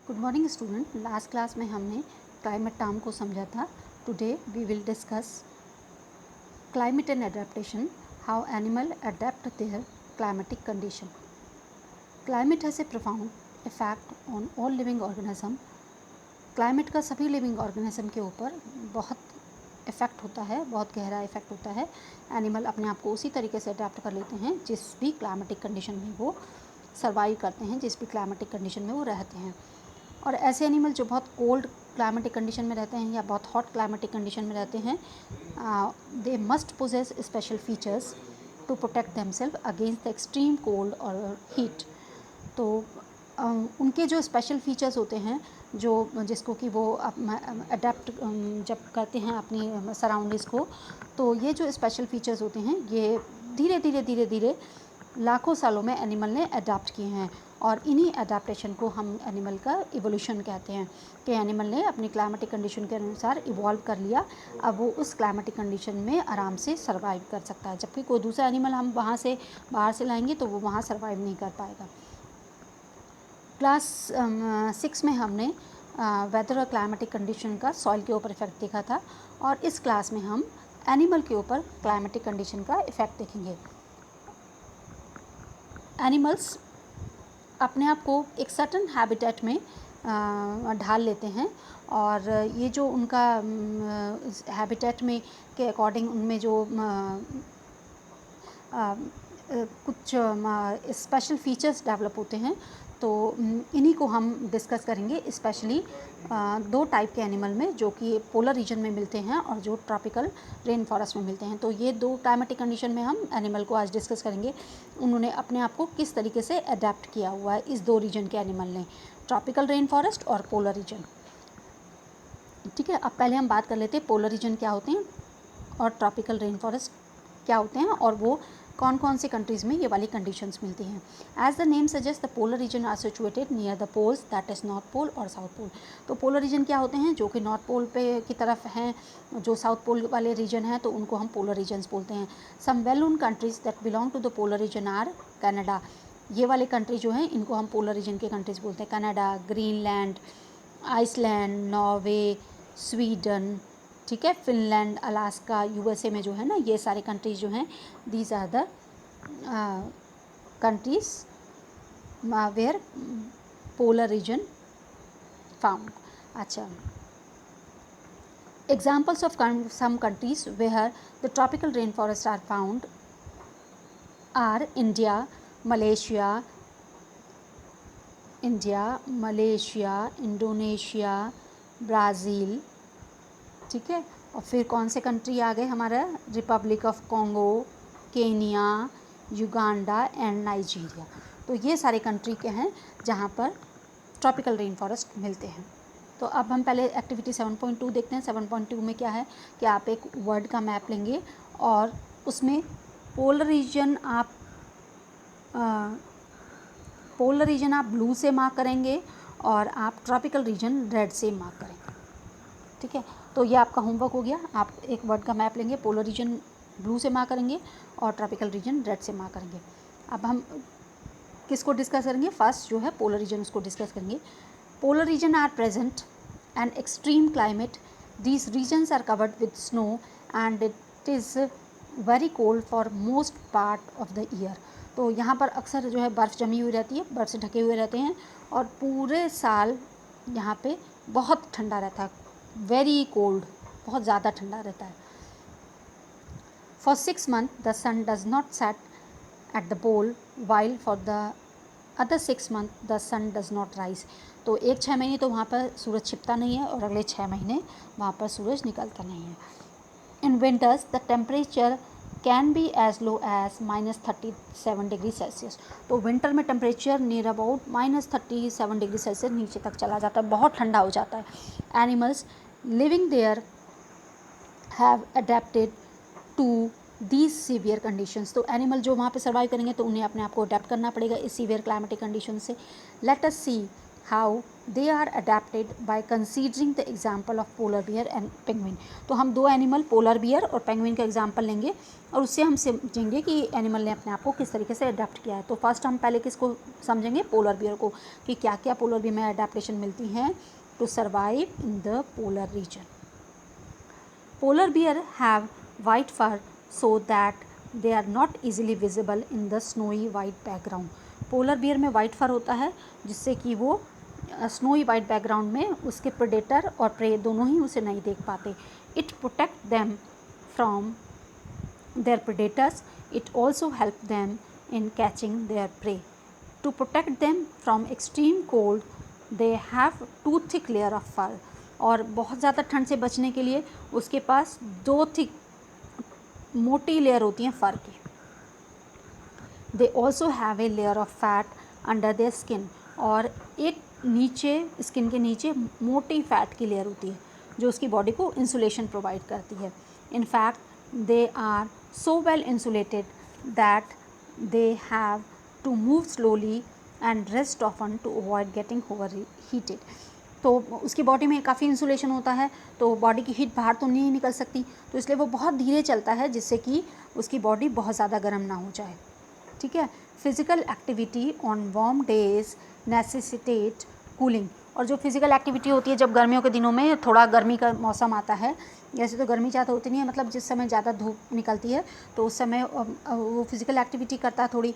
Good morning student. Last class में हमने climate term को समझा था। Today we will discuss climate and adaptation, how animal adapt their climatic condition. Climate has a profound effect on all living organism. Climate का सभी living organism के ऊपर बहुत इफ़ेक्ट होता है, बहुत गहरा इफ़ेक्ट होता है। एनिमल अपने आप को उसी तरीके से अडेप्ट कर लेते हैं जिस भी क्लाइमेटिक कंडीशन में वो सर्वाइव करते हैं, जिस भी क्लाइमेटिक कंडीशन में वो रहते हैं। और ऐसे एनिमल जो बहुत कोल्ड क्लाइमेटिक कंडीशन में रहते हैं या बहुत हॉट क्लाइमेटिक कंडीशन में रहते हैं, they must possess special features to protect themselves against the extreme cold और हीट। तो उनके जो स्पेशल फीचर्स होते हैं जो जिसको कि वो अडेप्ट जब करते हैं अपनी सराउंडिंग्स को, तो ये जो स्पेशल फीचर्स होते हैं ये धीरे धीरे लाखों सालों में एनिमल ने अडेप्ट किए हैं। और इन्हीं अडेप्टेशन को हम एनिमल का इवोल्यूशन कहते हैं कि एनिमल ने अपनी क्लाइमेटिक कंडीशन के अनुसार इवॉल्व कर लिया। अब वो उस क्लाइमेटिक कंडीशन में आराम से सर्वाइव कर सकता है, जबकि कोई दूसरा एनिमल हम वहाँ से बाहर से लाएंगे तो वो वहाँ सर्वाइव नहीं कर पाएगा। क्लास 6 में हमने वेदर और क्लाइमेटिक कंडीशन का सॉइल के ऊपर इफ़ेक्ट देखा था, और इस क्लास में हम एनिमल के ऊपर क्लाइमेटिक कंडीशन का इफ़ेक्ट देखेंगे। एनिमल्स अपने आप को एक सर्टन हैबिटेट में ढाल लेते हैं, और ये जो उनका हैबिटेट में के अकॉर्डिंग उनमें जो कुछ स्पेशल फीचर्स डेवलप होते हैं, तो इन्हीं को हम डिस्कस करेंगे। स्पेशली दो टाइप के एनिमल में जो कि पोलर रीजन में मिलते हैं और जो ट्रॉपिकल रेन फॉरेस्ट में मिलते हैं। तो ये दो क्लाइमेटिक कंडीशन में हम एनिमल को आज डिस्कस करेंगे। उन्होंने अपने आप को किस तरीके से अडेप्ट किया हुआ है इस दो रीजन के एनिमल ने, ट्रॉपिकल रेन फॉरेस्ट और पोलर रीजन। ठीक है, अब पहले हम बात कर लेते हैं पोलर रीजन क्या होते हैं और ट्रॉपिकल रेन फॉरेस्ट क्या होते हैं, और वो कौन कौन से कंट्रीज़ में ये वाली कंडीशंस मिलती हैं। As the name suggest the polar region are situated near the poles, that is north pole और साउथ पोल। तो पोलर रीजन क्या होते हैं, जो कि नॉर्थ पोल पे की तरफ हैं, जो साउथ पोल वाले रीजन हैं तो उनको हम पोलर रीजन्स बोलते हैं। Some well known countries that belong to the polar region are Canada. ये वाले कंट्री जो हैं इनको हम पोलर रीजन के कंट्रीज़ बोलते हैं। Canada, Greenland, Iceland, Norway, Sweden, ठीक है, फिनलैंड, अलास्का, यूएसए में जो है ना, ये सारे कंट्रीज़ जो हैं, these are the countries where polar region found. अच्छा, examples of some countries where the tropical rain forest are found are India, Malaysia, Indonesia, Brazil. ठीक है, और फिर कौन से कंट्री आ गए हमारा, Republic of Congo, Kenya, Uganda and Nigeria. तो ये सारे कंट्री के हैं जहाँ पर ट्रॉपिकल रेन फॉरेस्ट मिलते हैं। तो अब हम पहले एक्टिविटी 7.2 देखते हैं। 7.2 में क्या है कि आप एक वर्ड का मैप लेंगे और उसमें पोलर रीजन आप ब्लू से मार्क करेंगे और आप ट्रॉपिकल रीजन रेड से मार्क करेंगे। ठीक है, तो ये आपका होमवर्क हो गया। आप एक वर्ड का मैप लेंगे, पोलर रीजन ब्लू से मार्क करेंगे और ट्रॉपिकल रीजन रेड से मार्क करेंगे। अब हम किसको डिस्कस करेंगे, फर्स्ट जो है पोलर रीजन उसको डिस्कस करेंगे। Polar region are present and extreme climate, these regions are covered with snow and it is very cold for most part of the year. तो यहाँ पर अक्सर जो है बर्फ़ जमी हुई रहती है, बर्फ़ से ढके हुए रहते हैं, और पूरे साल यहाँ पे बहुत ठंडा रहता है, वेरी कोल्ड, बहुत ज़्यादा ठंडा रहता है। For 6 months the sun does not set at the pole, while for the other 6 months the sun does not rise. तो 6 महीने तो वहाँ पर सूरज छिपता नहीं है और अगले 6 महीने वहाँ पर सूरज निकलता नहीं है। In winters the temperature can be as low as -37 degree Celsius. तो विंटर में temperature near about -37 degree Celsius नीचे तक चला जाता है, बहुत ठंडा हो जाता है। Animals living there have adapted to these severe conditions. तो एनिमल जो वहाँ पे सर्वाइव करेंगे तो उन्हें अपने आप को अडेप्ट करना पड़ेगा इस सीवियर क्लाइमेटिक कंडीशन से। Let us see how they are adapted by considering the example of polar bear and penguin. तो हम दो एनिमल पोलर बियर और पेंगुइन का एग्जाम्पल लेंगे और उससे हम समझेंगे कि एनिमल ने अपने आप को किस तरीके से अडेप्ट किया है. तो फर्स्ट हम पहले किसको समझेंगे, पोलर बियर को, कि क्या क्या पोलर बियर में अडेप्टेशन मिलती हैं to survive in the polar region. Polar bear have white fur so that they are not easily visible in the snowy white background. Polar bear में वाइट फर होता है जिससे कि वो स्नोई वाइट बैकग्राउंड में उसके प्रेडेटर और pray दोनों ही उसे नहीं देख पाते. It protect them from their predators. It also help them in catching their prey. To protect them from extreme cold they have two thick layer of fur. और बहुत ज़्यादा ठंड से बचने के लिए उसके पास दो थिक मोटी लेयर होती हैं फर की. They also have a layer of fat under their skin. और एक नीचे स्किन के नीचे मोटी फैट की लेयर होती है जो उसकी बॉडी को इंसुलेशन प्रोवाइड करती है. In fact they are so well insulated that they have to move slowly and rest often to avoid getting over heated. तो उसकी बॉडी में काफ़ी इंसुलेशन होता है तो बॉडी की हीट बाहर तो नहीं निकल सकती, तो इसलिए वो बहुत धीरे चलता है जिससे कि उसकी बॉडी बहुत ज़्यादा गर्म ना हो जाए. ठीक है. Physical activity on warm days necessitate cooling. और जो फिज़िकल एक्टिविटी होती है जब गर्मियों के दिनों में थोड़ा गर्मी का मौसम आता है, जैसे तो गर्मी ज़्यादा होती नहीं है, मतलब जिस समय ज़्यादा धूप निकलती है तो उस समय वो फिज़िकल एक्टिविटी करता है थोड़ी,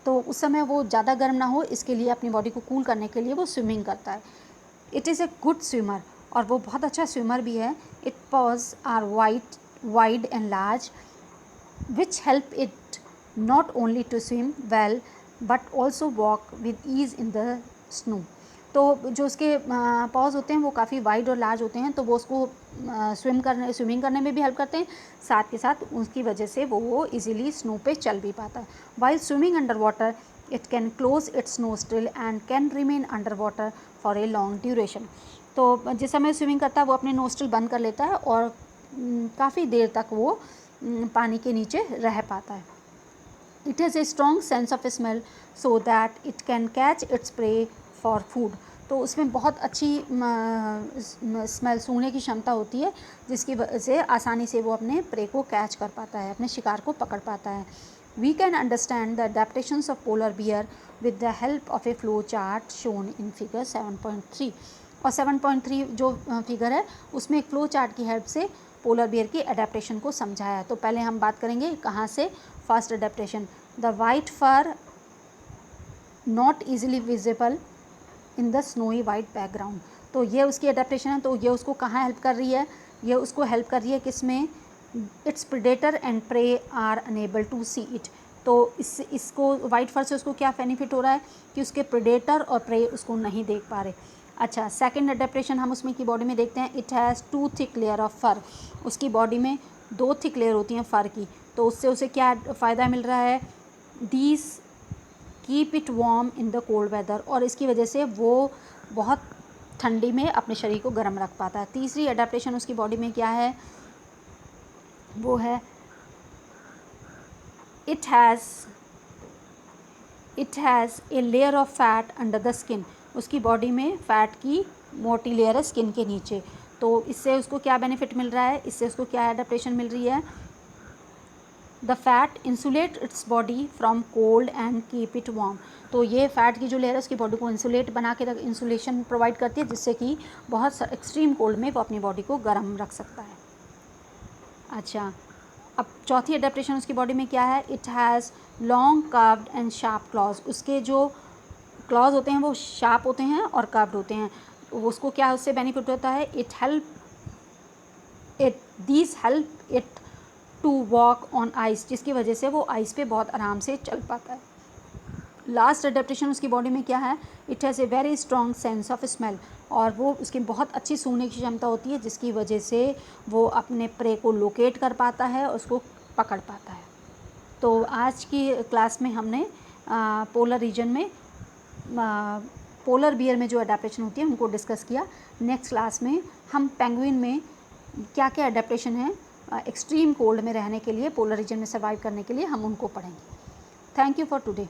तो उस समय वो ज़्यादा गर्म ना हो इसके लिए अपनी बॉडी को कूल करने के लिए वो स्विमिंग करता है. It is a good swimmer. और वो बहुत अच्छा स्विमर भी है. It paws are wide and large which help it not only to swim well but also walk with ease in the snow. तो जो उसके पॉज होते हैं वो काफ़ी वाइड और लार्ज होते हैं तो वो उसको स्विमिंग करने में भी हेल्प करते हैं, साथ के साथ उसकी वजह से वो इजीली स्नो पे चल भी पाता है. While swimming under water it can close it's nostril and can remain under water for a long duration. तो जिस समय स्विमिंग करता है वो अपने नोस्ट्रिल बंद कर लेता है और काफ़ी देर तक वो पानी के नीचे रह पाता है. It has a strong sense of smell so that it can catch its prey for food. तो उसमें बहुत अच्छी स्मेल सूंघने की क्षमता होती है जिसकी वजह से आसानी से वो अपने प्रे को कैच कर पाता है, अपने शिकार को पकड़ पाता है. We can understand the adaptations of polar bear with the help of a flow chart shown in figure 7.3. और 7.3 जो फिगर है उसमें एक फ्लो चार्ट की हेल्प से पोलर बियर की अडेप्टेशन को समझाया है. तो पहले हम बात करेंगे कहाँ से. First adaptation, the white fur not easily visible in the snowy white background. तो ये उसकी अडेप्टेशन है. तो ये उसको कहाँ हेल्प कर रही है, ये उसको हेल्प कर रही है किसमें, its predator and prey are unable to see it. तो इसको वाइट फर से उसको क्या बेनिफिट हो रहा है कि उसके प्रेडेटर और प्रे उसको नहीं देख पा रहे. अच्छा, सेकंड अडेप्टेशन हम उसमें की बॉडी में देखते हैं. It has two thick layer of fur. उसकी बॉडी में दो थिक लेयर होती हैं फ़र की. तो उससे उसे क्या फ़ायदा मिल रहा है, these keep it warm in the cold weather. और इसकी वजह से वो बहुत ठंडी में अपने शरीर को गर्म रख पाता है. तीसरी अडेप्टेशन उसकी बॉडी में क्या है, वो है it has a layer of fat under the skin. उसकी बॉडी में फ़ैट की मोटी लेयर है स्किन के नीचे. तो इससे उसको क्या बेनिफिट मिल रहा है, इससे उसको क्या अडेप्टेशन मिल रही है, the fat insulate its body from cold and keep it warm. तो ये फैट की जो लेयर है उसकी बॉडी को इंसुलेट बना के इंसुलेशन प्रोवाइड करती है जिससे कि बहुत एक्सट्रीम कोल्ड में वो अपनी बॉडी को गर्म रख सकता है. अच्छा, अब चौथी अडेप्टेशन उसकी बॉडी में क्या है, it has long curved and sharp clause. उसके जो क्लॉज होते हैं वो शार्प होते हैं और कर्व्ड होते हैं. उसको क्या उससे बेनिफिट होता है, these help it to walk on ice, जिसकी वजह से वो आइस पे बहुत आराम से चल पाता है. लास्ट अडेप्टेशन उसकी बॉडी में क्या है, it has a very strong sense of smell. और वो उसकी बहुत अच्छी सूंघने की क्षमता होती है जिसकी वजह से वो अपने प्रे को लोकेट कर पाता है और उसको पकड़ पाता है. तो आज की क्लास में हमने पोलर रीजन में पोलर बियर में जो अडेप्टेशन होती है उनको डिस्कस किया. नेक्स्ट क्लास में हम पेंगुइन में क्या क्या अडेप्टेशन है एक्सट्रीम कोल्ड में रहने के लिए, पोलर रीजन में सर्वाइव करने के लिए, हम उनको पढ़ेंगे. Thank you for today.